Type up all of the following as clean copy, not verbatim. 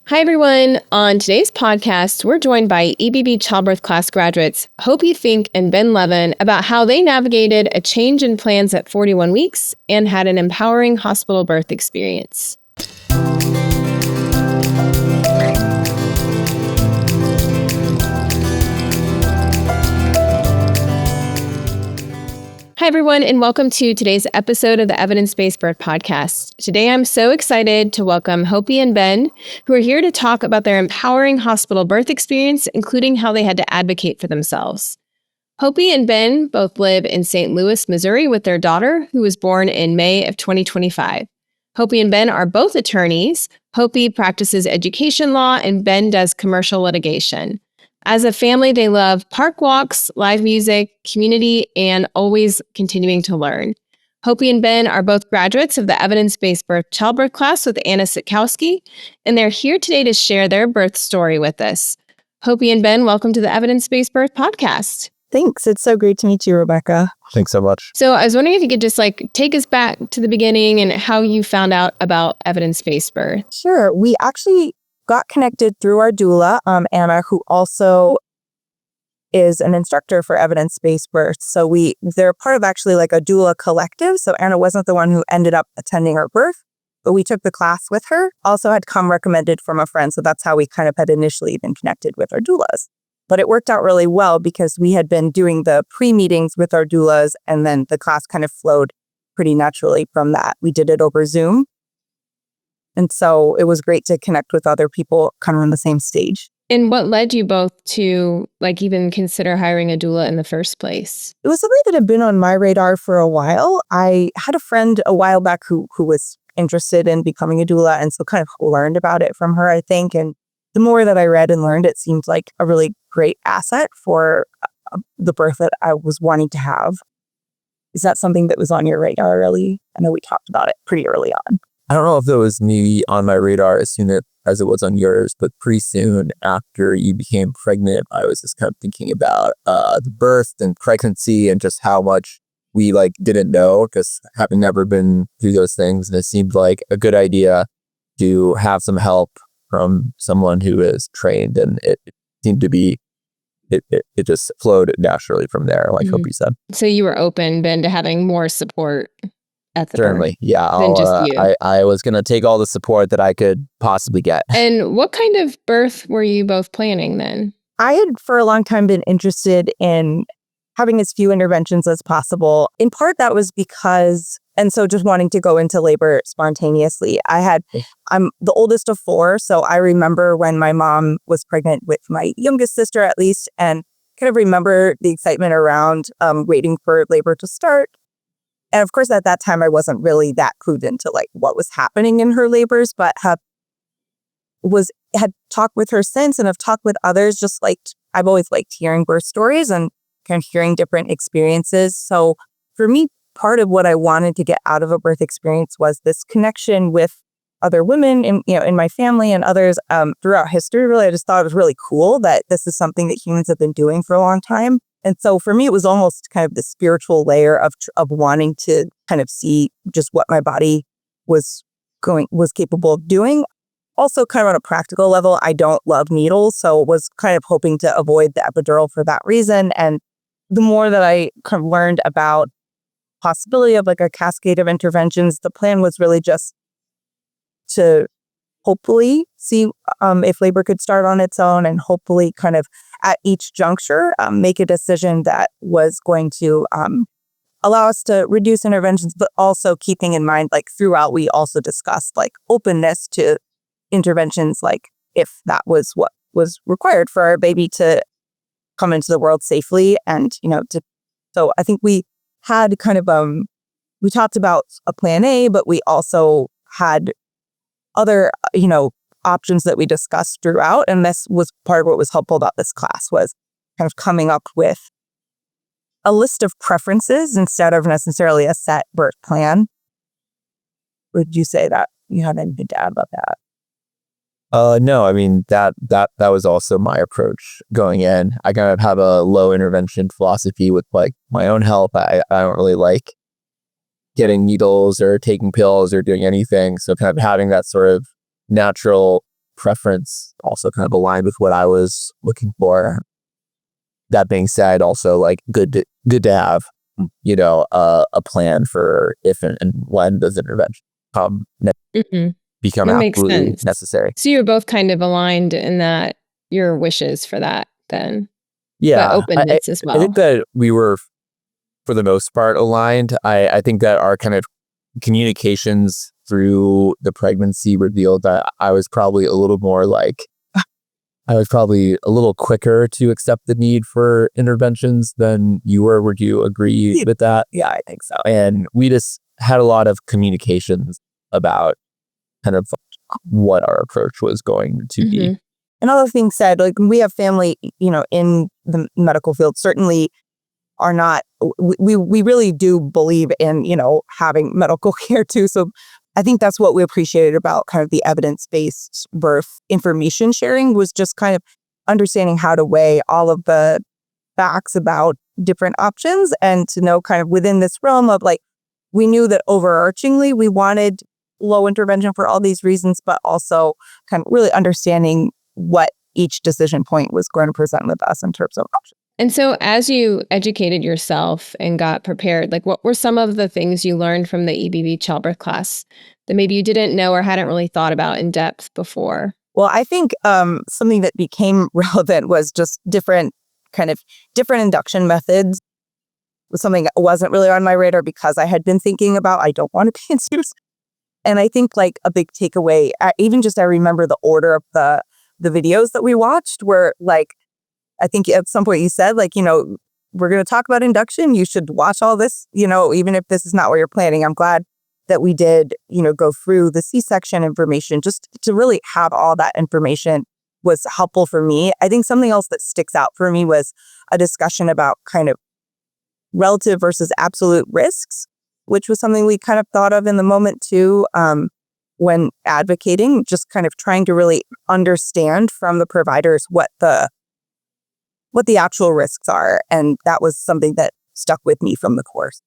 Hi, everyone. On today's podcast, we're joined by EBB childbirth class graduates Hopey, Fink, and Ben Levin about how they navigated a change in plans at 41 weeks and had an empowering hospital birth experience. Hi, everyone, and welcome to today's episode of the Evidence-Based Birth Podcast. Today, I'm so excited to welcome Hopey and Ben, who are here to talk about their empowering hospital birth experience, including how they had to advocate for themselves. Hopey and Ben both live in St. Louis, Missouri, with their daughter, who was born in May of 2025. Hopey and Ben are both attorneys. Hopey practices education law, and Ben does commercial litigation. As a family, they love park walks, live music, community, and always continuing to learn. Hopey and Ben are both graduates of the Evidence-Based Birth childbirth class with Anna Sitkowski, and they're here today to share their birth story with us. Hopey and Ben, welcome to the Evidence-Based Birth Podcast. Thanks. It's so great to meet you, Rebecca. Thanks so much. So I was wondering if you could just take us back to the beginning and how you found out about evidence-based birth. Sure. We actually got connected through our doula, Anna, who also is an instructor for evidence-based birth. So they're part of actually a doula collective. So Anna wasn't the one who ended up attending her birth, but we took the class with her. Also had come recommended from a friend. So that's how we kind of had initially been connected with our doulas. But it worked out really well because we had been doing the pre-meetings with our doulas, and then the class kind of flowed pretty naturally from that. We did it over Zoom. And so it was great to connect with other people kind of on the same stage. And what led you both to even consider hiring a doula in the first place? It was something that had been on my radar for a while. I had a friend a while back who was interested in becoming a doula, and so kind of learned about it from her, I think. And the more that I read and learned, it seemed like a really great asset for the birth that I was wanting to have. Is that something that was on your radar early? I know we talked about it pretty early on. I don't know if it was me on my radar as soon as it was on yours, but pretty soon after you became pregnant, I was just kind of thinking about the birth and pregnancy and just how much we didn't know, because having never been through those things, and it seemed like a good idea to have some help from someone who is trained, and it seemed to be it just flowed naturally from there, like Hopey said. So you were open, Ben, to having more support at the Certainly, birth yeah. than just you. I was going to take all the support that I could possibly get. And what kind of birth were you both planning then? I had for a long time been interested in having as few interventions as possible. In part, that was because, and so just wanting to go into labor spontaneously. I'm the oldest of four, so I remember when my mom was pregnant with my youngest sister, at least, and kind of remember the excitement around waiting for labor to start. And of course, at that time, I wasn't really that clued into what was happening in her labors, but had talked with her since, and have talked with others. Just I've always liked hearing birth stories and kind of hearing different experiences. So for me, part of what I wanted to get out of a birth experience was this connection with other women in my family and others throughout history. Really, I just thought it was really cool that this is something that humans have been doing for a long time. And so for me, it was almost kind of the spiritual layer of wanting to kind of see just what my body was capable of doing. Also, kind of on a practical level, I don't love needles, so was kind of hoping to avoid the epidural for that reason. And the more that I kind of learned about possibility of a cascade of interventions, the plan was really just to hopefully see if labor could start on its own, and hopefully kind of at each juncture make a decision that was going to allow us to reduce interventions, but also keeping in mind throughout we also discussed openness to interventions, if that was what was required for our baby to come into the world safely. And so I think we had kind of we talked about a plan A, but we also had other options that we discussed throughout. And this was part of what was helpful about this class, was kind of coming up with a list of preferences instead of necessarily a set birth plan. Would you say that you had anything to add about that? No, I mean, that was also my approach going in. I kind of have a low intervention philosophy with my own health. I don't really like getting needles or taking pills or doing anything. So kind of having that sort of natural preference also kind of aligned with what I was looking for. That being said, also like good to have, a plan for if and when those interventions become That makes absolutely sense. necessary. So you're both kind of aligned in that your wishes for that then. Yeah, but openness as well. I think that we were, for the most part, aligned. I think that our kind of communications through the pregnancy revealed that I was probably a little quicker to accept the need for interventions than you were. Would you agree with that? Yeah, I think so. And we just had a lot of communications about kind of what our approach was going to be. And all the things said, like we have family, in the medical field, certainly are not, we really do believe in, having medical care too. So I think that's what we appreciated about kind of the evidence-based birth information sharing, was just kind of understanding how to weigh all of the facts about different options, and to know kind of within this realm of like, we knew that overarchingly we wanted low intervention for all these reasons, but also kind of really understanding what each decision point was going to present with us in terms of options. And so as you educated yourself and got prepared, like what were some of the things you learned from the EBB childbirth class that maybe you didn't know or hadn't really thought about in depth before? Well, I think something that became relevant was just different induction methods. It was something that wasn't really on my radar because I had been thinking about, I don't want to be induced. And I think like a big takeaway, I remember the order of the videos that we watched were like, I think at some point you said like, we're going to talk about induction. You should watch all this, even if this is not what you're planning. I'm glad that we did, go through the C-section information. Just to really have all that information was helpful for me. I think something else that sticks out for me was a discussion about kind of relative versus absolute risks, which was something we kind of thought of in the moment too, when advocating, just kind of trying to really understand from the providers what the actual risks are. And that was something that stuck with me from the course.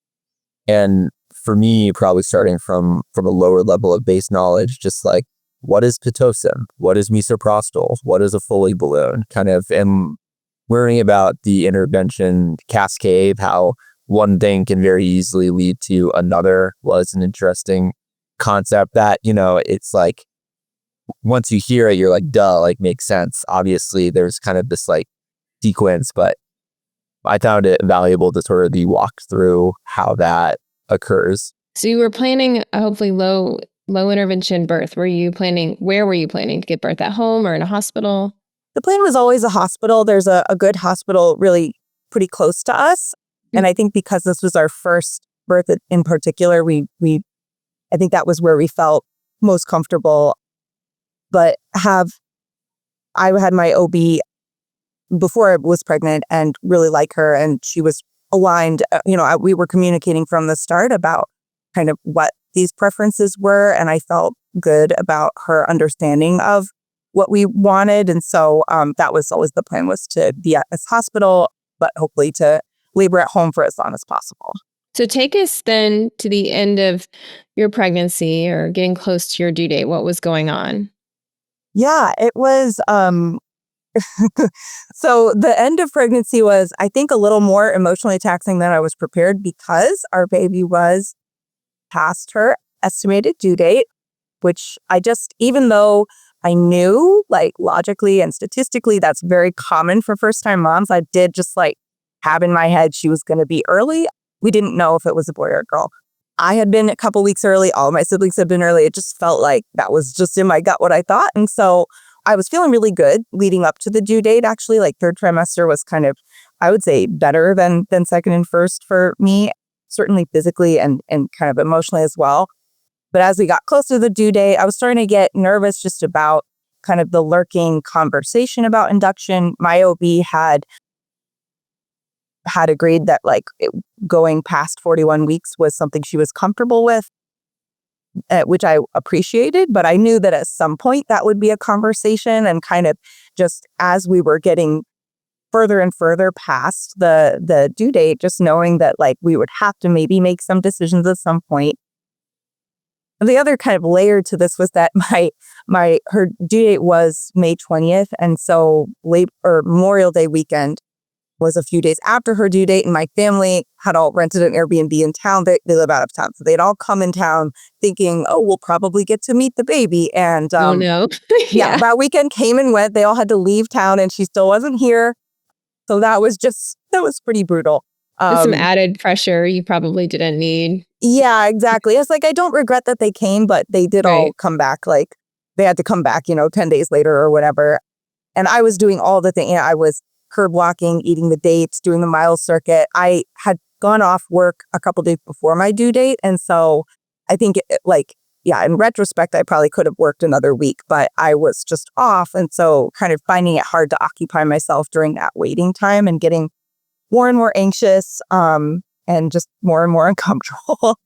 And for me, probably starting from a lower level of base knowledge, just like, what is Pitocin? What is misoprostol? What is a Foley balloon? Kind of, and learning about the intervention cascade, how one thing can very easily lead to another, was an interesting concept that, it's like, once you hear it, you're like, duh, like makes sense. Obviously, there's kind of this like sequence, but I found it valuable to sort of be walked through how that occurs. So you were planning a hopefully low intervention birth. Where were you planning to give birth, at home or in a hospital? The plan was always a hospital. There's a good hospital really pretty close to us. And I think because this was our first birth in particular, I think that was where we felt most comfortable. But I had my OB before I was pregnant and really like her, and she was aligned. We were communicating from the start about kind of what these preferences were, and I felt good about her understanding of what we wanted. And so that was always the plan, was to be at this hospital, but hopefully to labor at home for as long as possible. So take us then to the end of your pregnancy, or getting close to your due date. What was going on? Yeah, it was, so the end of pregnancy was, I think, a little more emotionally taxing than I was prepared, because our baby was past her estimated due date, which even though I knew like logically and statistically that's very common for first-time moms, I did just like have in my head she was going to be early. We didn't know if it was a boy or a girl. I had been a couple weeks early. All my siblings had been early. It just felt like that was just in my gut what I thought. And so I was feeling really good leading up to the due date. Actually, like third trimester was kind of, I would say, better than second and first for me, certainly physically and kind of emotionally as well. But as we got closer to the due date, I was starting to get nervous just about kind of the lurking conversation about induction. My OB had agreed that going past 41 weeks was something she was comfortable with, which I appreciated, but I knew that at some point that would be a conversation. And kind of just as we were getting further and further past the due date, just knowing that like we would have to maybe make some decisions at some point, the other kind of layer to this was that her due date was May 20th. And so Memorial Day weekend was a few days after her due date, and my family had all rented an Airbnb in town. They live out of town. So they'd all come in town thinking, oh, we'll probably get to meet the baby. And oh, no. yeah, that weekend came and went. They all had to leave town and she still wasn't here. So that was pretty brutal. Some added pressure you probably didn't need. Yeah, exactly. It's like, I don't regret that they came, but they did all come back. Like they had to come back, 10 days later or whatever. And I was doing all the things. I was curb walking, eating the dates, doing the mile circuit. I had gone off work a couple days before my due date. And so I think in retrospect, I probably could have worked another week, but I was just off. And so kind of finding it hard to occupy myself during that waiting time and getting more and more anxious and just more and more uncomfortable.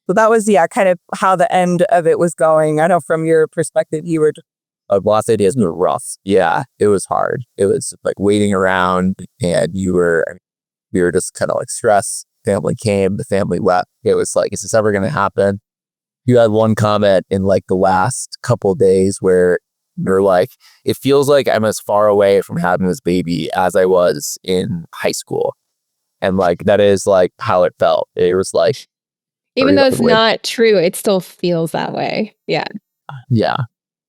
So that was, kind of how the end of it was going. I know from your perspective, you were... Last ideas were rough. Yeah, it was hard. It was like waiting around and we were just kind of like stressed. Family came, the family left. It was like, is this ever going to happen? You had one comment in like the last couple of days where you're like, it feels like I'm as far away from having this baby as I was in high school. And like, that is like how it felt. It was like, even though it's not true, it still feels that way. Yeah. Yeah.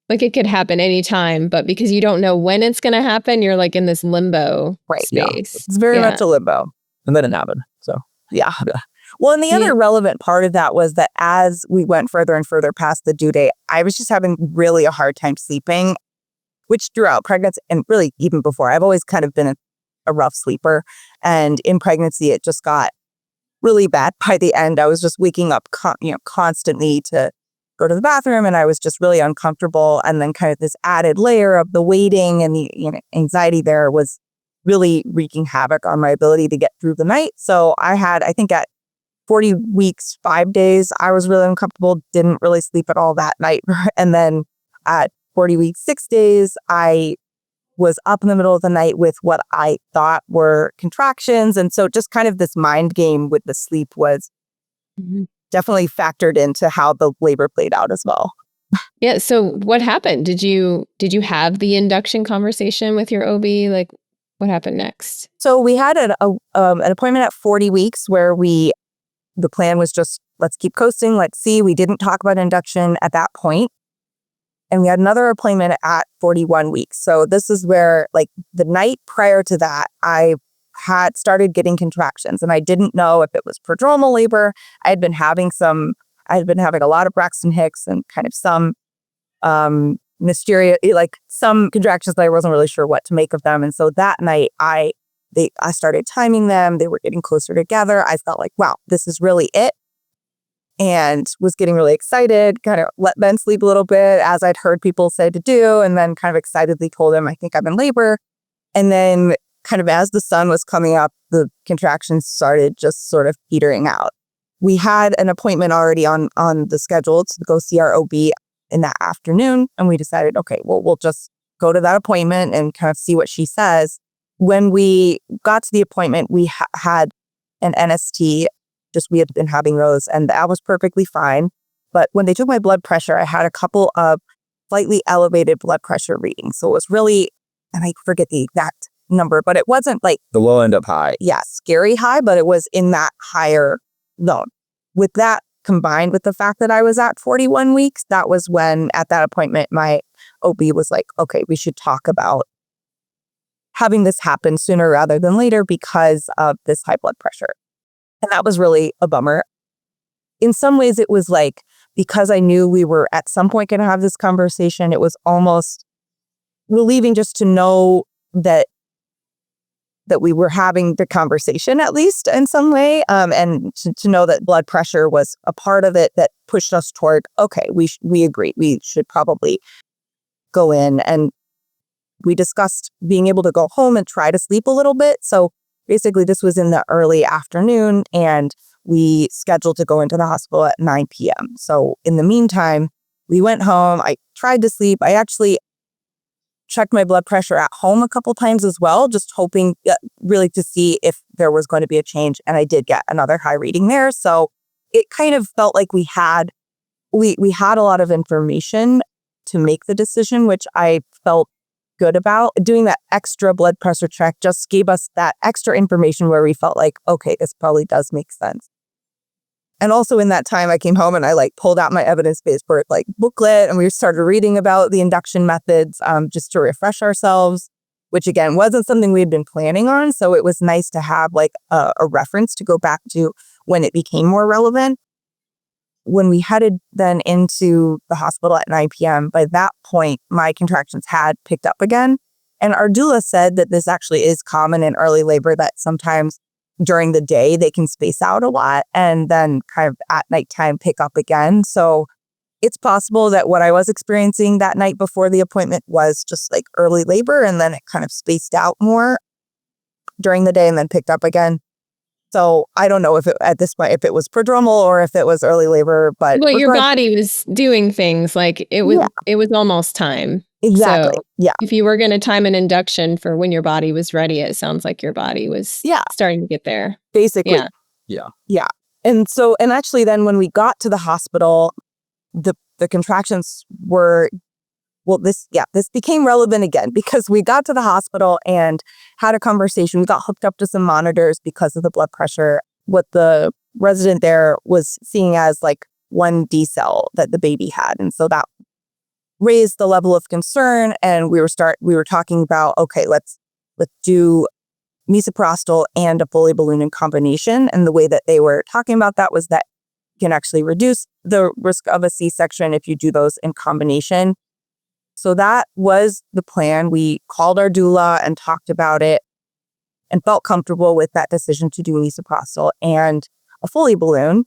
Like it could happen anytime, but because you don't know when it's going to happen, you're like in this limbo space. Yeah. It's very much a limbo. And then it happened. So, yeah. Well, and the other relevant part of that was that as we went further and further past the due date, I was just having really a hard time sleeping, which throughout pregnancy and really even before, I've always kind of been a rough sleeper. And in pregnancy, it just got really bad. By the end, I was just waking up constantly to go to the bathroom, and I was just really uncomfortable. And then kind of this added layer of the waiting and the anxiety there was really wreaking havoc on my ability to get through the night. So I think at 40 weeks, 5 days, I was really uncomfortable, didn't really sleep at all that night. And then at 40 weeks, 6 days, I was up in the middle of the night with what I thought were contractions. And so just kind of this mind game with the sleep was definitely factored into how the labor played out as well. Yeah. So what happened? Did you have the induction conversation with your OB? Like what happened next? So we had an appointment at 40 weeks where the plan was just, let's keep coasting. Let's see. We didn't talk about induction at that point. And we had another appointment at 41 weeks. So this is where like the night prior to that, I had started getting contractions and I didn't know if it was prodromal labor. I had been having a lot of Braxton Hicks and kind of some mysterious, like some contractions that I wasn't really sure what to make of them. And so that night I started timing them. They were getting closer together. I felt like, wow, this is really it. And was getting really excited, kind of let Ben sleep a little bit as I'd heard people say to do. And then kind of excitedly told him, I think I'm in labor. And then kind of as the sun was coming up, the contractions started just sort of petering out. We had an appointment already on the schedule to go see our OB in that afternoon. And we decided, okay, well, we'll just go to that appointment and kind of see what she says. When we got to the appointment, we had an NST. We had been having those and that was perfectly fine. But when they took my blood pressure, I had a couple of slightly elevated blood pressure readings. So it was really, and I forget the exact number, but it wasn't like the low end of high. Yeah, scary high, but it was in that higher zone. With that combined with the fact that I was at 41 weeks, that was when at that appointment, my OB was like, okay, we should talk about having this happen sooner rather than later because of this high blood pressure. And that was really a bummer. In some ways, it was like, because I knew we were at some point going to have this conversation, it was almost relieving just to know that we were having the conversation, at least in some way. And to know that blood pressure was a part of it that pushed us toward, okay, we agree, we should probably go in. And we discussed being able to go home and try to sleep a little bit. So basically, this was in the early afternoon, and we scheduled to go into the hospital at 9 p.m. So in the meantime, we went home. I tried to sleep. I actually checked my blood pressure at home a couple times as well, just hoping really to see if there was going to be a change. And I did get another high reading there. So it kind of felt like we had we had a lot of information to make the decision, which I felt good about. Doing that extra blood pressure check just gave us that extra information where we felt like, okay, this probably does make sense. And also in that time, I came home and I like pulled out my evidence-based birth like booklet, and we started reading about the induction methods just to refresh ourselves, which again wasn't something we had been planning on. So it was nice to have like a reference to go back to when it became more relevant. When we headed then into the hospital at 9 p.m., by that point, my contractions had picked up again. And our doula said that this actually is common in early labor, that sometimes during the day they can space out a lot and then kind of at nighttime pick up again. So it's possible that what I was experiencing that night before the appointment was just like early labor, and then it kind of spaced out more during the day and then picked up again. So I don't know if it, at this point, if it was prodromal or if it was early labor, but well, your body was doing things like it was almost time. Exactly. So yeah. if you were going to time an induction for when your body was ready, it sounds like your body was starting to get there. Basically. Yeah. And actually then when we got to the hospital, the contractions were, this became relevant again because we got to the hospital and had a conversation. We got hooked up to some monitors because of the blood pressure. What the resident there was seeing as like 1 decel that the baby had. And so that raised the level of concern, and we were talking about, okay, let's do misoprostol and a Foley balloon in combination. And the way that they were talking about that was that you can actually reduce the risk of a C-section if you do those in combination. So that was the plan. We called our doula and talked about it and felt comfortable with that decision to do misoprostol and a Foley balloon.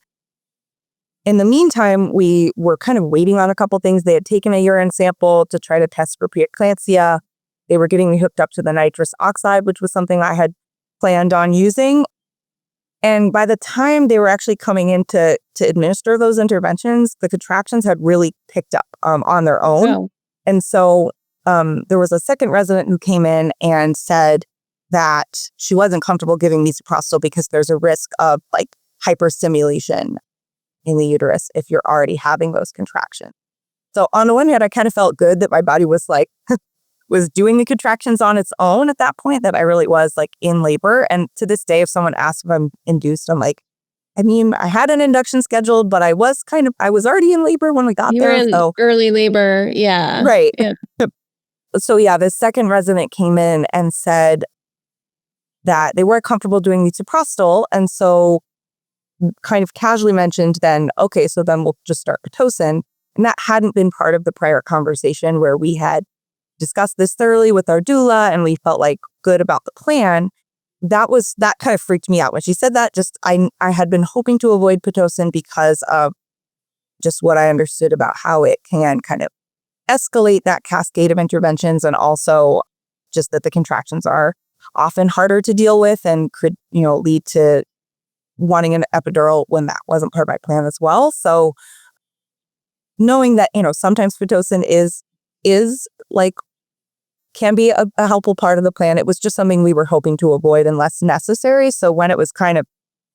In the meantime, we were kind of waiting on a couple things. They had taken a urine sample to try to test for preeclampsia. They were getting me hooked up to the nitrous oxide, which was something I had planned on using. And by the time they were actually coming in to administer those interventions, the contractions had really picked up on their own. Oh. And so there was a second resident who came in and said that she wasn't comfortable giving misoprostol because there's a risk of like hyperstimulation in the uterus if you're already having those contractions. So on the one hand, I kind of felt good that my body was like, was doing the contractions on its own at that point, that I really was like in labor. And to this day, if someone asks if I'm induced, I'm like, I mean, I had an induction scheduled, but I was already in labor when we got you there. were in early labor. Yeah. Right. Yeah. So the second resident came in and said that they weren't comfortable doing misoprostol. And so kind of casually mentioned then, okay, so then we'll just start Pitocin. And that hadn't been part of the prior conversation where we had discussed this thoroughly with our doula and we felt like good about the plan. That kind of freaked me out. When she said that, I had been hoping to avoid Pitocin because of just what I understood about how it can kind of escalate that cascade of interventions, and also just that the contractions are often harder to deal with and could, lead to wanting an epidural when that wasn't part of my plan as well. So knowing that, sometimes Pitocin is like, can be a helpful part of the plan. It was just something we were hoping to avoid unless necessary. So when it was kind of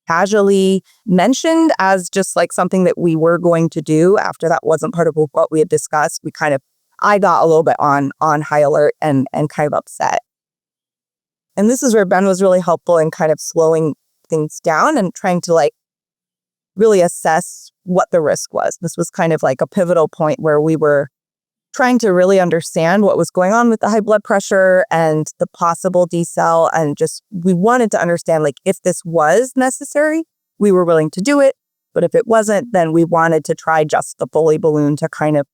casually mentioned as just like something that we were going to do after that wasn't part of what we had discussed, I got a little bit on high alert and kind of upset. And this is where Ben was really helpful in kind of slowing things down and trying to like really assess what the risk was. This was kind of like a pivotal point where we were trying to really understand what was going on with the high blood pressure and the possible decel. And we wanted to understand, like, if this was necessary, we were willing to do it. But if it wasn't, then we wanted to try just the Foley balloon to kind of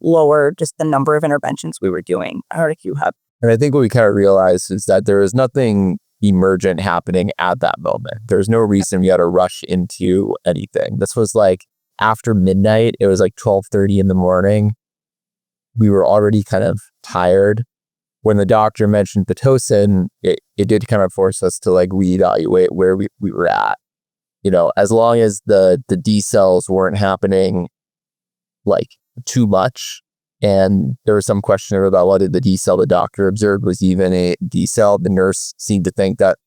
lower just the number of interventions we were doing. I don't know if you have. And I think what we kind of realized is that there is nothing emergent happening at that moment. There's no reason we had to rush into anything. This was like after midnight. It was like 12:30 in the morning. We were already kind of tired. When the doctor mentioned Pitocin, it did kind of force us to like reevaluate where we were at. As long as the decels weren't happening like too much, and there was some question about whether the decel the doctor observed was even a decel. The nurse seemed to think that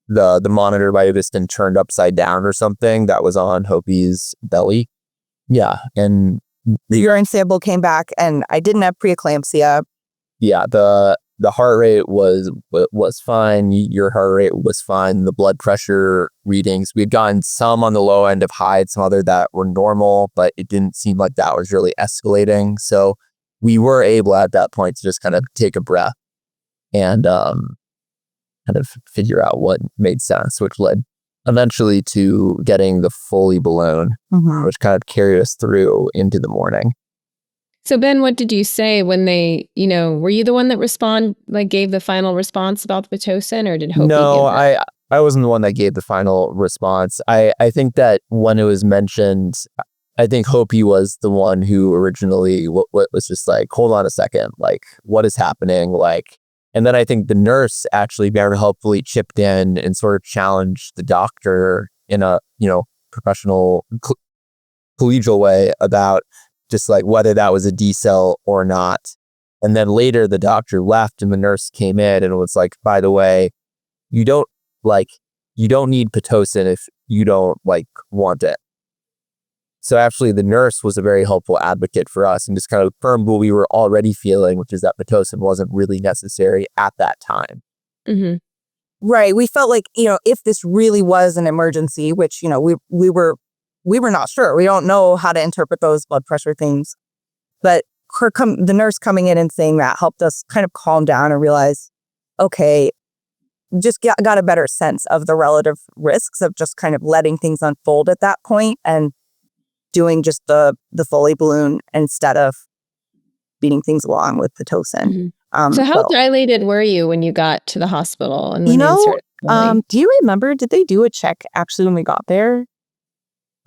the monitor might have just been turned upside down or something that was on Hopey's belly. Yeah. And The urine sample came back and I didn't have preeclampsia. yeah, the heart rate was fine. Your heart rate was fine. The blood pressure readings, we had gotten some on the low end of high, some other that were normal, but it didn't seem like that was really escalating. So we were able at that point to just kind of take a breath and kind of figure out what made sense, which led eventually to getting the Foley balloon, which kind of carried us through into the morning. So Ben, what did you say when they, were you the one that gave the final response about the Pitocin, or did Hopey No, give that? I wasn't the one that gave the final response. I think that when it was mentioned, I think Hopey was the one who originally what was just like, hold on a second, like what is happening? Like, and then I think the nurse actually very helpfully chipped in and sort of challenged the doctor in a, professional, collegial way about just like whether that was a D-cell or not. And then later the doctor left and the nurse came in and was like, by the way, you don't need Pitocin if you don't want it. So actually the nurse was a very helpful advocate for us and just kind of affirmed what we were already feeling, which is that Pitocin wasn't really necessary at that time. Mm-hmm. Right. We felt like, if this really was an emergency, which, we were not sure. We don't know how to interpret those blood pressure things. But the nurse coming in and saying that helped us kind of calm down and realize, okay, just got a better sense of the relative risks of just kind of letting things unfold at that point and doing just the Foley balloon instead of speeding things along with Pitocin. Mm-hmm. So how dilated were you when you got to the hospital? And do you remember, did they do a check actually when we got there?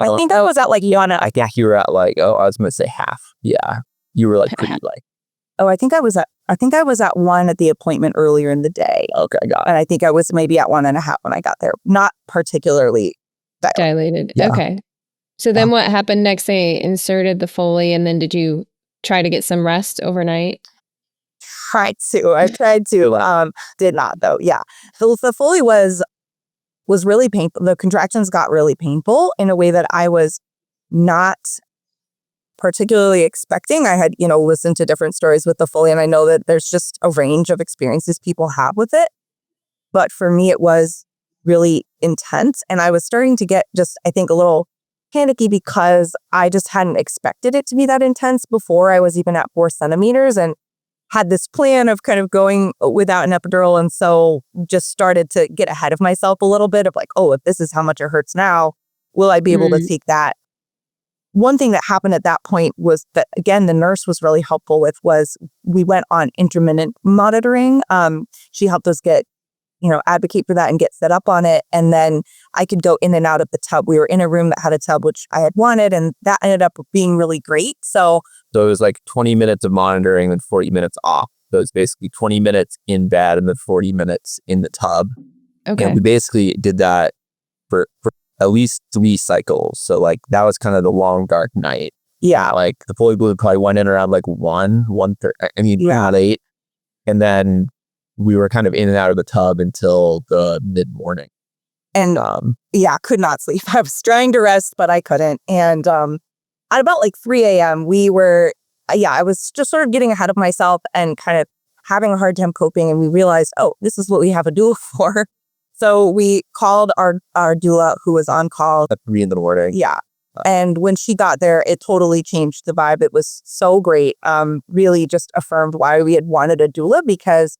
I think that was at Yana. I think you were at I was going to say half. Yeah. You were pretty I think I was at 1 at the appointment earlier in the day. Okay, got it. And I think I was maybe at 1.5 when I got there. Not particularly dilated. Yeah. Okay. So then what happened next? They inserted the Foley, and then did you try to get some rest overnight? I tried to. Did not though. Yeah. So the Foley was really painful. The contractions got really painful in a way that I was not particularly expecting. I had, listened to different stories with the Foley, and I know that there's just a range of experiences people have with it. But for me, it was really intense. And I was starting to get I think, a little panicky because I just hadn't expected it to be that intense before I was even at 4 centimeters and had this plan of kind of going without an epidural. And so just started to get ahead of myself a little bit of if this is how much it hurts now, will I be able to take that? One thing that happened at that point was that, again, the nurse was really helpful was we went on intermittent monitoring. She helped us get, advocate for that and get set up on it. And then I could go in and out of the tub. We were in a room that had a tub, which I had wanted, and that ended up being really great. So it was 20 minutes of monitoring and 40 minutes off. So it was basically 20 minutes in bed and then 40 minutes in the tub. Okay. And we basically did that for at least 3 cycles. So that was kind of the long dark night. Yeah. The Foley balloon probably went in around 1:30, around 8. And then we were kind of in and out of the tub until the mid-morning. And could not sleep. I was trying to rest, but I couldn't. And at about 3 a.m., I was just sort of getting ahead of myself and kind of having a hard time coping. And we realized, this is what we have a doula for. So we called our doula, who was on call at 3 in the morning. Yeah. And when she got there, it totally changed the vibe. It was so great. Really just affirmed why we had wanted a doula, because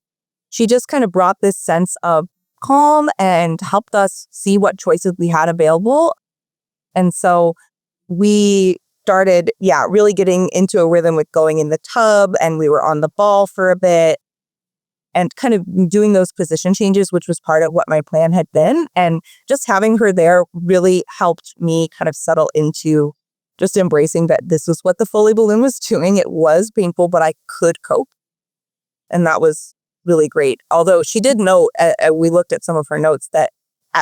she just kind of brought this sense of calm and helped us see what choices we had available. And so we started, really getting into a rhythm with going in the tub, and we were on the ball for a bit and kind of doing those position changes, which was part of what my plan had been. And just having her there really helped me kind of settle into just embracing that this was what the Foley balloon was doing. It was painful, but I could cope. And that was really great. Although she did note, we looked at some of her notes, that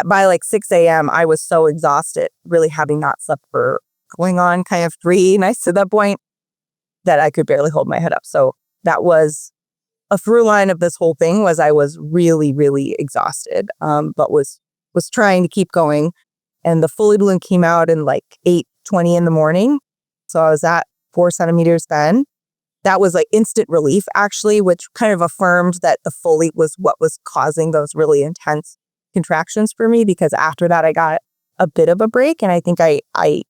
by 6 a.m., I was so exhausted, really having not slept for going on kind of 3 nights at that point, that I could barely hold my head up. So that was a through line of this whole thing, was I was really, really exhausted, but was trying to keep going. And the Foley balloon came out in 8:20 in the morning. So I was at 4 centimeters then. That was like instant relief, actually, which kind of affirmed that the Foley was what was causing those really intense contractions for me, because after that, I got a bit of a break, and I think I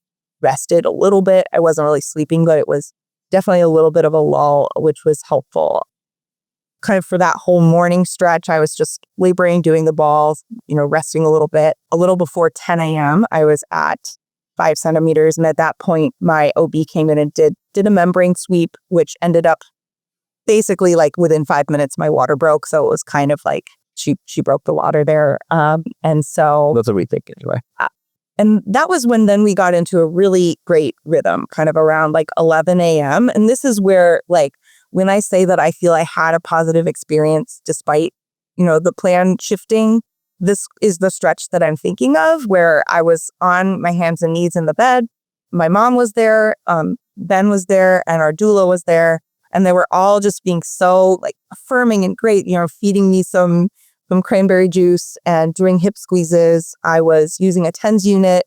rested a little bit. I wasn't really sleeping, but it was definitely a little bit of a lull, which was helpful. Kind of for that whole morning stretch, I was just laboring, doing the balls, resting a little bit. A little before 10 a.m., I was at 5 centimeters. And at that point, my OB came in and did a membrane sweep, which ended up basically like within 5 minutes, my water broke. So it was kind of like she broke the water there. And so That's what we think anyway. And that was when then we got into a really great rhythm, kind of around like 11 a.m. And this is where, like, when I say that I feel I had a positive experience despite, the plan shifting, this is the stretch that I'm thinking of, where I was on my hands and knees in the bed. My mom was there, Ben was there, and our doula was there. And they were all just being so like affirming and great, feeding me some cranberry juice and doing hip squeezes. I was using a TENS unit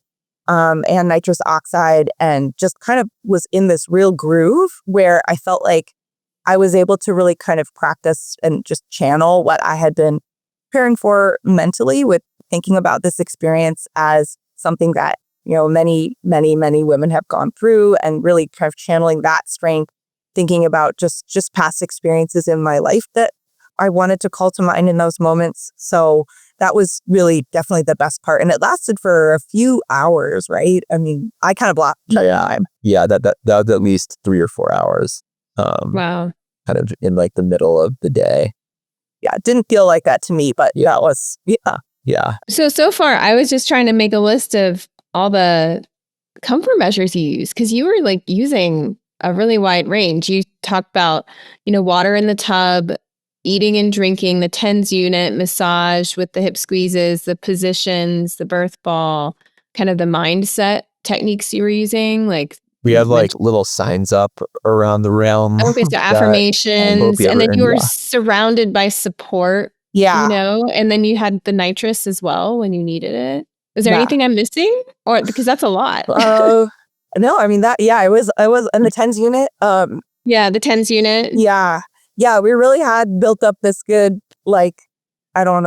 and nitrous oxide, and just kind of was in this real groove where I felt like I was able to really kind of practice and just channel what I had been preparing for mentally, with thinking about this experience as something that, many, many, many women have gone through, and really kind of channeling that strength, thinking about just past experiences in my life that I wanted to call to mind in those moments. So that was really definitely the best part. And it lasted for a few hours, right? I mean, I kind of blocked the time. Yeah, that was at least 3 or 4 hours. Wow. Kind of in like the middle of the day. Yeah, it didn't feel like that to me, but that was, Yeah. So far, I was just trying to make a list of all the comfort measures you use, because you were like using a really wide range. You talked about, water in the tub, eating and drinking, the TENS unit, massage with the hip squeezes, the positions, the birth ball, kind of the mindset techniques you were using. Like We have like little signs up around the realm. okay, so affirmations, and then you were surrounded by support. Yeah. And then you had the nitrous as well when you needed it. Is there Yeah. anything I'm missing? Or because that's a lot. No, I mean I was in the TENS unit. Yeah, the TENS unit. Yeah. We really had built up this good, like, I don't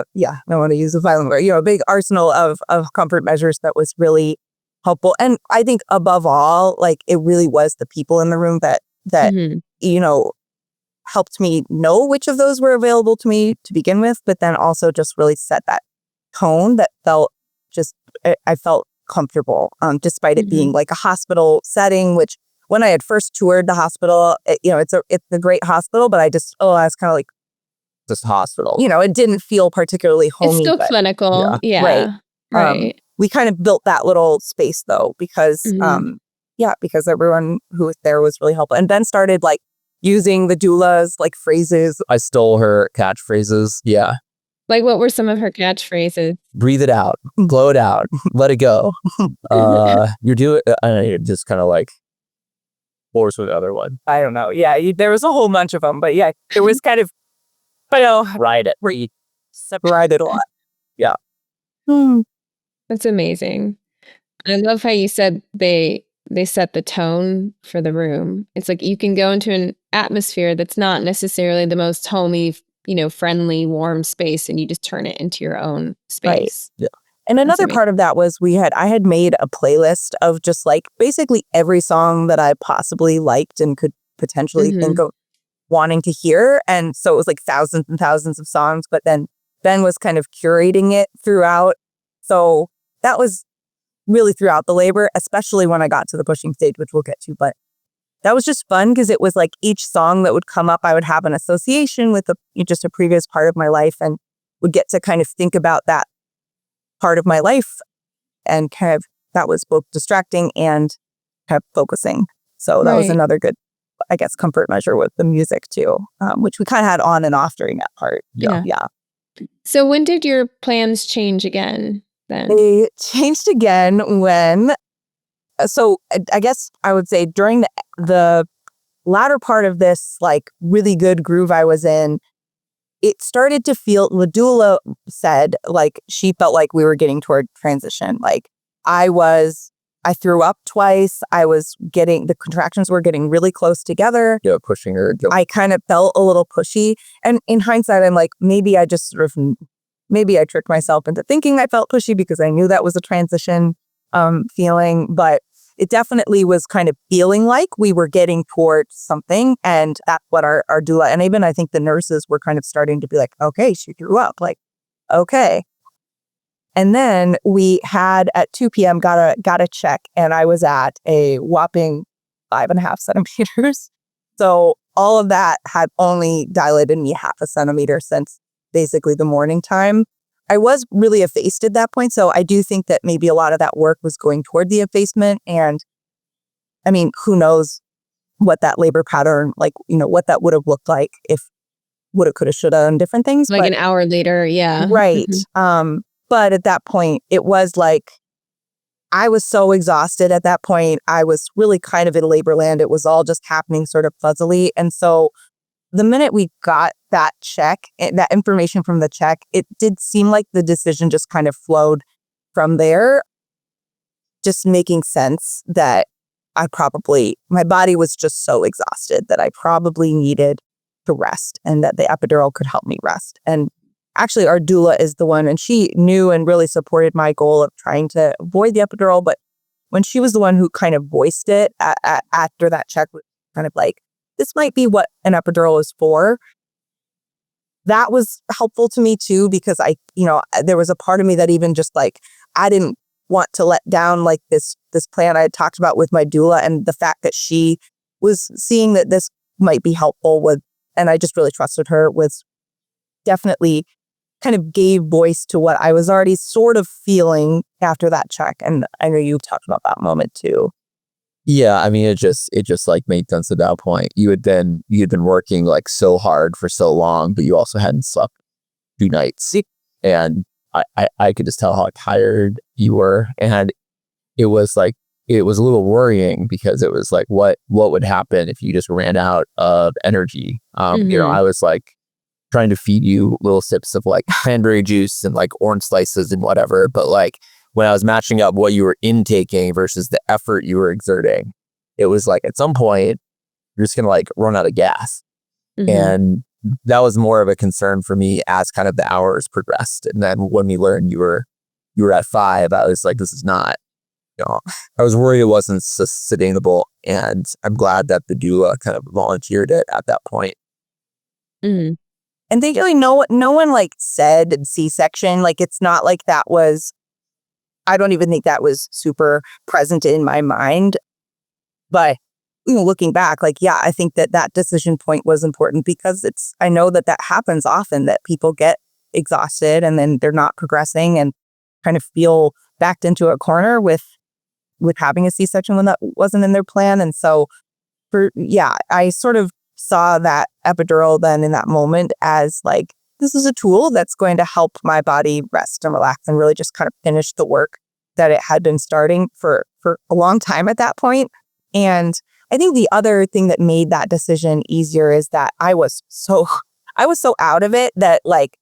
want to use a violent word, a big arsenal of comfort measures that was really helpful. And I think above all, like, it really was the people in the room that helped me know which of those were available to me to begin with, but then also just really set that tone that felt I felt comfortable, despite it being like a hospital setting, which when I had first toured the hospital, it's a great hospital, but I was kind of like, this hospital. It didn't feel particularly homey. It's still clinical. Yeah. Right. We kind of built that little space though, because because everyone who was there was really helpful. And Ben started like using the doula's like phrases. I stole her catchphrases. Yeah. Like, what were some of her catchphrases? Breathe it out, blow it out, let it go. You're doing, just kind of like, what was the other one? I don't know. Yeah, there was a whole bunch of them, but yeah, it was kind of, ride it. Where you separated a lot. Yeah. That's amazing. I love how you said they set the tone for the room. It's like you can go into an atmosphere that's not necessarily the most homey, friendly, warm space, and you just turn it into your own space. Right. Yeah. And another part of that was I had made a playlist of just like basically every song that I possibly liked and could potentially think of wanting to hear. And so it was like thousands and thousands of songs, but then Ben was kind of curating it throughout. So that was really throughout the labor, especially when I got to the pushing stage, which we'll get to. But that was just fun because it was like each song that would come up, I would have an association with just a previous part of my life, and would get to kind of think about that part of my life, and kind of that was both distracting and kind of focusing. So that was another good, I guess, comfort measure with the music too, which we kind of had on and off during that part. Yeah. So when did your plans change again then? They changed again when, so I guess I would say during the latter part of this like really good groove I was in, it started to feel, the doula said, like, she felt like we were getting toward transition. Like, I was I threw up twice. The contractions were getting really close together. Yeah, pushing her. I kind of felt a little pushy. And in hindsight, I'm like, maybe I tricked myself into thinking I felt pushy because I knew that was a transition feeling. But it definitely was kind of feeling like we were getting towards something. And that's what our doula, and even I think the nurses were kind of starting to be like, okay, she threw up. Like, okay. And then we had at 2 p.m. got a check, and I was at a whopping 5.5 centimeters. So all of that had only dilated me 0.5 centimeter since basically the morning time. I was really effaced at that point. So I do think that maybe a lot of that work was going toward the effacement. And I mean, who knows what that labor pattern, like, what that would have looked like if woulda, coulda, shoulda, and different things. Like an hour later. Yeah. Right. But at that point, it was like, I was so exhausted at that point. I was really kind of in labor land. It was all just happening sort of fuzzily. And so the minute we got that check, that information from the check, it did seem like the decision just kind of flowed from there, just making sense that my body was just so exhausted that I probably needed to rest, and that the epidural could help me rest. And actually, our doula is the one, and she knew and really supported my goal of trying to avoid the epidural. But when she was the one who kind of voiced it after that check, was kind of like, this might be what an epidural is for. That was helpful to me too, because there was a part of me that even just like, I didn't want to let down like this plan I had talked about with my doula, and the fact that she was seeing that this might be helpful and I just really trusted her, was definitely kind of gave voice to what I was already sort of feeling after that check. And I know you talked about that moment too. Yeah, I mean, it just like made sense at that point. You had been working like so hard for so long, but you also hadn't slept 2 nights. And I could just tell how tired you were. And it was a little worrying, because it was like, what would happen if you just ran out of energy? I was like trying to feed you little sips of like cranberry juice and like orange slices and whatever. But like when I was matching up what you were intaking versus the effort you were exerting, it was like at some point you're just going to like run out of gas. And that was more of a concern for me as kind of the hours progressed. And then when we learned you were at 5, I was like, this is not, I was worried it wasn't sustainable. And I'm glad that the doula kind of volunteered it at that point. And they really no one like said C-section. Like, it's not like that was, I don't even think that was super present in my mind. But looking back, like, yeah, I think that decision point was important, because I know that happens often, that people get exhausted and then they're not progressing and kind of feel backed into a corner with having a C-section when that wasn't in their plan. And so I sort of saw that epidural then in that moment as like, this is a tool that's going to help my body rest and relax and really just kind of finish the work that it had been starting for a long time at that point. And I think the other thing that made that decision easier is that I was so out of it that, like,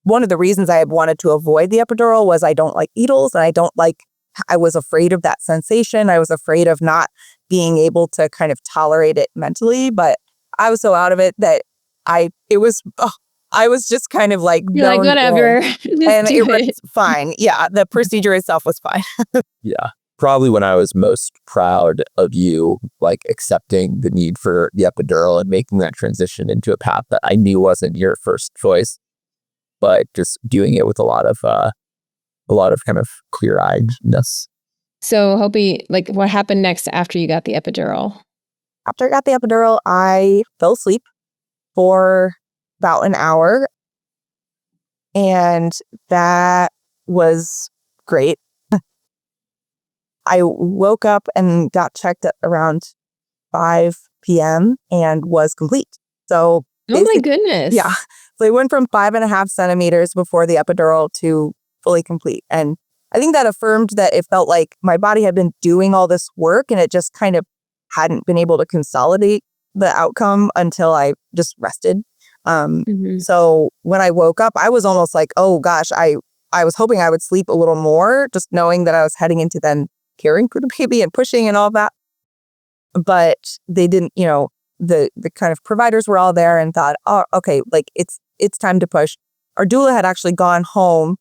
one of the reasons I had wanted to avoid the epidural was I don't like needles, and I was afraid of that sensation. I was afraid of not being able to kind of tolerate it mentally, but I was so out of it that I was just kind of like, you're like, whatever. And it was fine. Yeah, the procedure itself was fine. Yeah. Probably when I was most proud of you, like accepting the need for the epidural and making that transition into a path that I knew wasn't your first choice, but just doing it with a lot of kind of clear-eyedness. So, Hopey, like, what happened next after you got the epidural? After I got the epidural, I fell asleep for about an hour, and that was great. I woke up and got checked at around 5 p.m. and was complete. So, oh my goodness. Yeah. So I went from 5.5 centimeters before the epidural to fully complete. And I think that affirmed that it felt like my body had been doing all this work and it just kind of hadn't been able to consolidate the outcome until I just rested. So when I woke up, I was almost like, oh gosh, I was hoping I would sleep a little more, just knowing that I was heading into then caring for the baby and pushing and all that. But they didn't, the kind of providers were all there and thought, oh, okay, like it's time to push. Our doula had actually gone home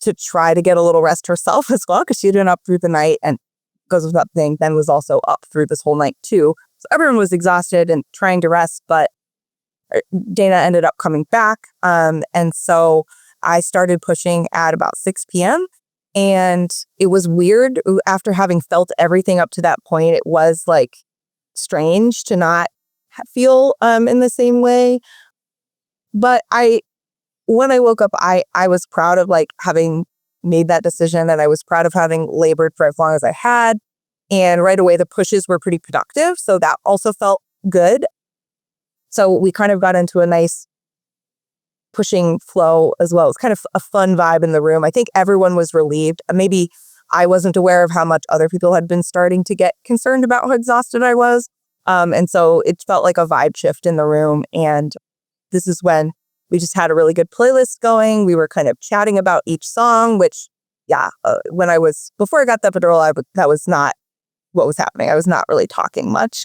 to try to get a little rest herself as well, because she had been up through the night, and because of that thing, Ben was also up through this whole night too. So everyone was exhausted and trying to rest, but Dana ended up coming back. And so I started pushing at about 6 p.m. And it was weird after having felt everything up to that point. It was like strange to not feel in the same way. But when I woke up, I was proud of like having made that decision, and I was proud of having labored for as long as I had. And right away, the pushes were pretty productive. So that also felt good. So we kind of got into a nice pushing flow as well. It's kind of a fun vibe in the room. I think everyone was relieved. Maybe I wasn't aware of how much other people had been starting to get concerned about how exhausted I was. And so it felt like a vibe shift in the room. And this is when we just had a really good playlist going. We were kind of chatting about each song, which, before I got the epidural, that was not what was happening. I was not really talking much.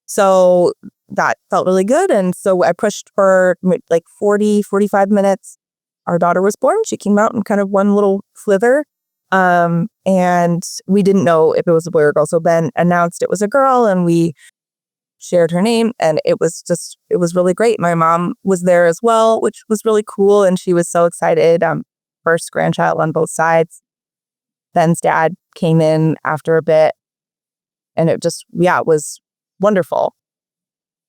So that felt really good. And so I pushed for like 45 minutes. Our daughter was born. She came out in kind of one little slither. And we didn't know if it was a boy or a girl. So Ben announced it was a girl, and we shared her name, and it was really great. My mom was there as well, which was really cool. And she was so excited. First grandchild on both sides. Ben's dad came in after a bit, and it was wonderful.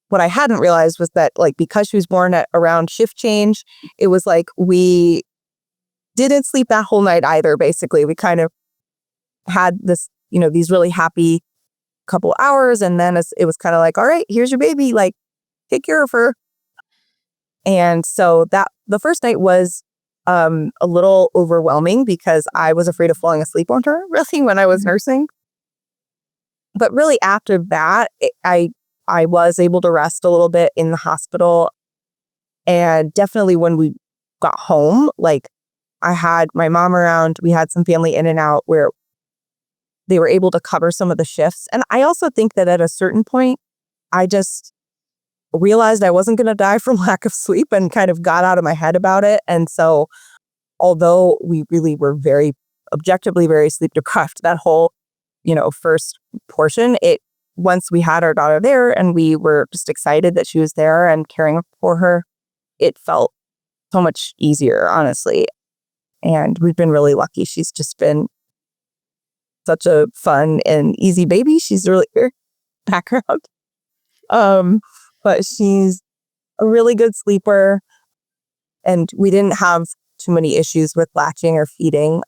What I hadn't realized was that, like, because she was born at around shift change, it was like we didn't sleep that whole night either. Basically, we kind of had this, these really happy couple hours, and then it was kind of like, all right, here's your baby, like, take care of her. And so that the first night was a little overwhelming because I was afraid of falling asleep on her, really, when I was nursing. But really after that, I was able to rest a little bit in the hospital. And definitely when we got home, like, I had my mom around, we had some family in and out where they were able to cover some of the shifts. And I also think that at a certain point, I just realized I wasn't going to die from lack of sleep and kind of got out of my head about it. And so although we really were objectively very sleep deprived, that whole, first portion, once we had our daughter there and we were just excited that she was there and caring for her, it felt so much easier, honestly. And we've been really lucky. She's just been such a fun and easy baby. She's really her background. But she's a really good sleeper. And we didn't have too many issues with latching or feeding.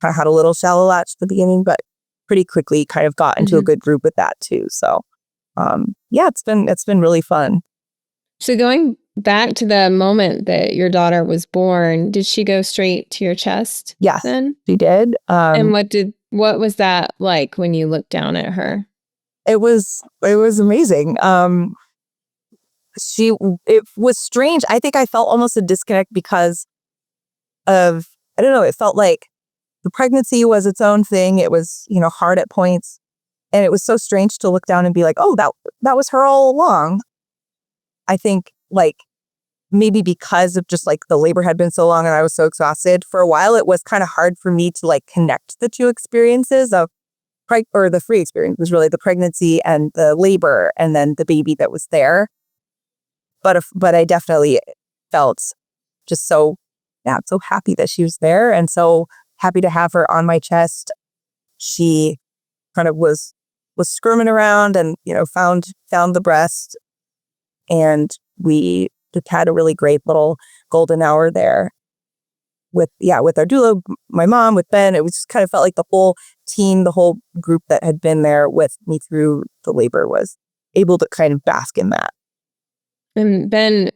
I had a little shallow latch at the beginning, but pretty quickly kind of got into a good group with that too. So it's been really fun. So going back to the moment that your daughter was born, did she go straight to your chest? Yes, then she did. And what was that like when you looked down at her? It was amazing. It was strange. I think I felt almost a disconnect because of, I don't know, it felt like the pregnancy was its own thing. It was, hard at points. And it was so strange to look down and be like, oh, that was her all along. I think, like, maybe because of just like the labor had been so long and I was so exhausted for a while, it was kind of hard for me to like connect the two experiences of the free experience was really the pregnancy and the labor and then the baby that was there. But I definitely felt just so happy that she was there and so happy to have her on my chest. She kind of was squirming around and, found the breast, and we just had a really great little golden hour there with our doula, my mom, with Ben. It was just kind of felt like the whole team, the whole group that had been there with me through the labor was able to kind of bask in that. And Ben,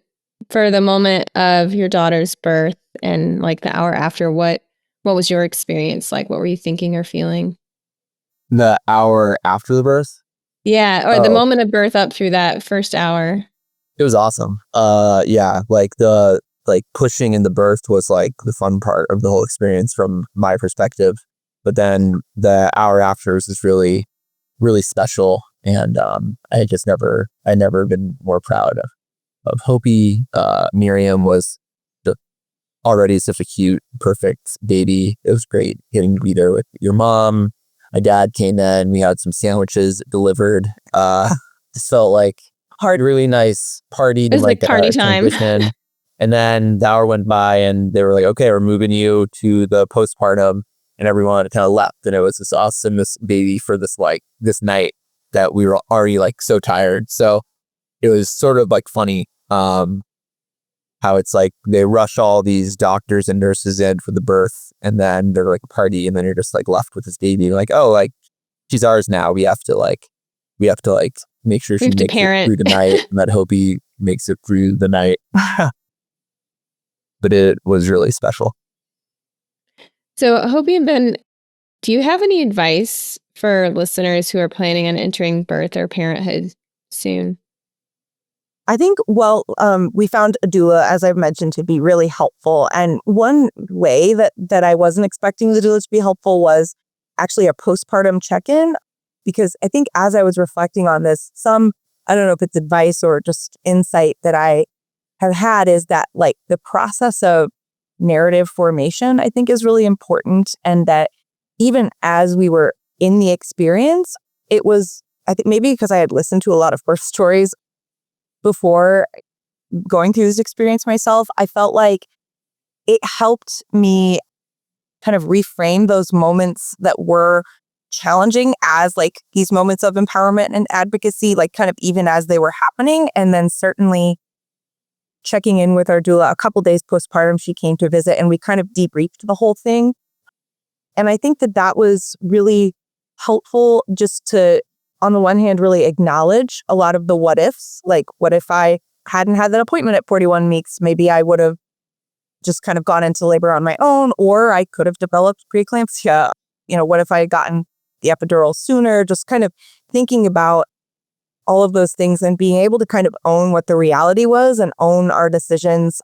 for the moment of your daughter's birth and like the hour after, what was your experience like? What were you thinking or feeling? The hour after the birth? Yeah, or the moment of birth up through that first hour. It was awesome. Like the pushing in the birth was like the fun part of the whole experience from my perspective. But then the hour after was just really, really special. And I never been more proud of Hopey. Miriam was already such a cute, perfect baby. It was great getting to be there with your mom. My dad came in. We had some sandwiches delivered. Just felt like really nice party. It was like party time. Transition. And then the hour went by and they were like, okay, we're moving you to the postpartum. And everyone kind of left. And it was this awesome baby for this night that we were already like so tired. So it was sort of like funny how it's like they rush all these doctors and nurses in for the birth, and then they're like party, and then you're just like left with this baby. You're like, oh, like she's ours now. We have to make sure she makes it through the night, and that Hopey makes it through the night. But it was really special. So Hopey and Ben, do you have any advice for listeners who are planning on entering birth or parenthood soon? I think, we found a doula, as I've mentioned, to be really helpful. And one way that I wasn't expecting the doula to be helpful was actually a postpartum check-in. Because I think as I was reflecting on this, I don't know if it's advice or just insight that I have had is that like the process of narrative formation, I think is really important. And that even as we were in the experience, it was, I think maybe because I had listened to a lot of birth stories before going through this experience myself, I felt like it helped me kind of reframe those moments that were challenging as like these moments of empowerment and advocacy, like kind of even as they were happening. And then certainly checking in with our doula a couple days postpartum, she came to visit and we kind of debriefed the whole thing. And I think that was really helpful just to, on the one hand, really acknowledge a lot of the what ifs. Like, what if I hadn't had that appointment at 41 weeks? Maybe I would have just kind of gone into labor on my own, or I could have developed preeclampsia. What if I had gotten the epidural sooner? Just kind of thinking about all of those things and being able to kind of own what the reality was and own our decisions.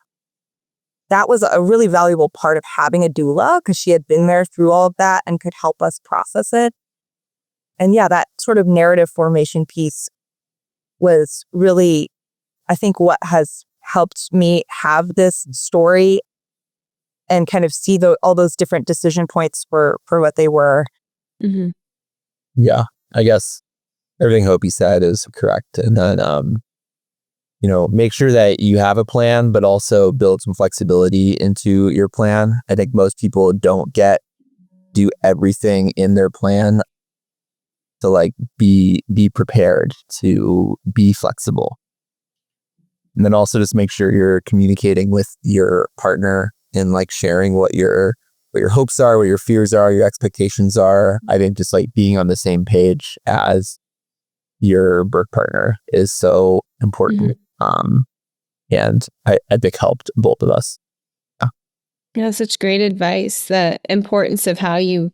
That was a really valuable part of having a doula because she had been there through all of that and could help us process it. And yeah, that sort of narrative formation piece was really, I think, what has helped me have this story and kind of see all those different decision points for what they were. Mm-hmm. Yeah, I guess everything Hopey said is correct. And then, make sure that you have a plan, but also build some flexibility into your plan. I think most people don't do everything in their plan to like be prepared to be flexible. And then also just make sure you're communicating with your partner and like sharing what your hopes are, what your fears are, your expectations are. I think just like being on the same page as your birth partner is so important. And I think helped both of us. Yeah, such great advice. The importance of how you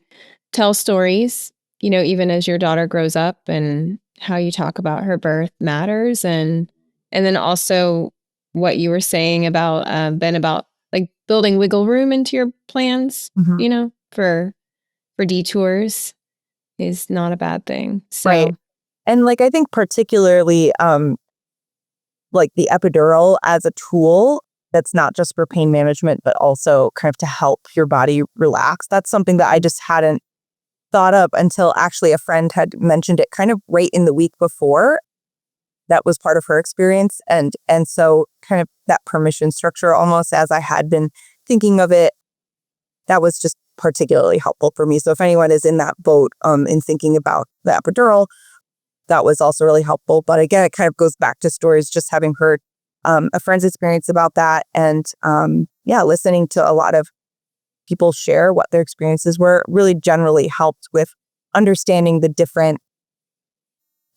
tell stories, even as your daughter grows up, and how you talk about her birth matters. And then also what you were saying about Ben, about like building wiggle room into your plans, for detours is not a bad thing. So. Right. And like, I think particularly like the epidural as a tool that's not just for pain management, but also kind of to help your body relax. That's something that I just hadn't thought of until actually a friend had mentioned it kind of right in the week before. That was part of her experience. And so kind of that permission structure, almost as I had been thinking of it, that was just particularly helpful for me. So if anyone is in that boat in thinking about the epidural, that was also really helpful. But again, it kind of goes back to stories, just having heard a friend's experience about that. And listening to a lot of people share what their experiences were really generally helped with understanding the different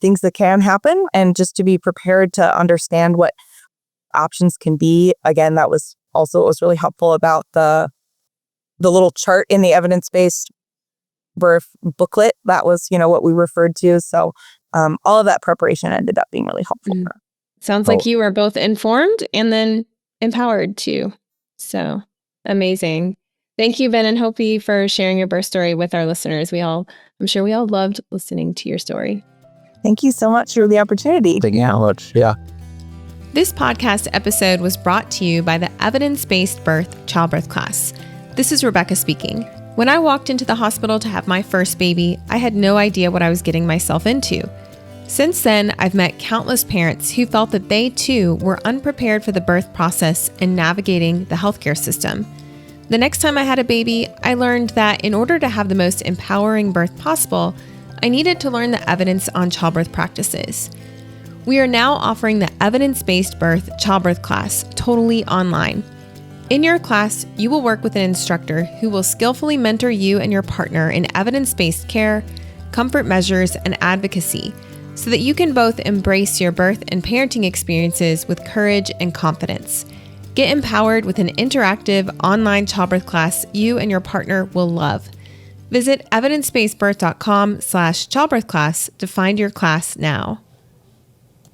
things that can happen and just to be prepared to understand what options can be. Again, that was also what was really helpful about the little chart in the evidence-based birth booklet. That was, what we referred to. So all of that preparation ended up being really helpful. Sounds like you were both informed and then empowered too. So amazing. Thank you, Ben and Hopey, for sharing your birth story with our listeners. I'm sure we all loved listening to your story. Thank you so much for the opportunity. Thank you how much. Yeah. This podcast episode was brought to you by the Evidence-Based Birth Childbirth class. This is Rebecca speaking. When I walked into the hospital to have my first baby, I had no idea what I was getting myself into. Since then, I've met countless parents who felt that they too were unprepared for the birth process and navigating the healthcare system. The next time I had a baby, I learned that in order to have the most empowering birth possible, I needed to learn the evidence on childbirth practices. We are now offering the Evidence-Based Birth Childbirth class totally online. In your class, you will work with an instructor who will skillfully mentor you and your partner in evidence-based care, comfort measures, and advocacy, so that you can both embrace your birth and parenting experiences with courage and confidence. Get empowered with an interactive online childbirth class you and your partner will love. Visit evidencebasedbirth.com/childbirth class to find your class now.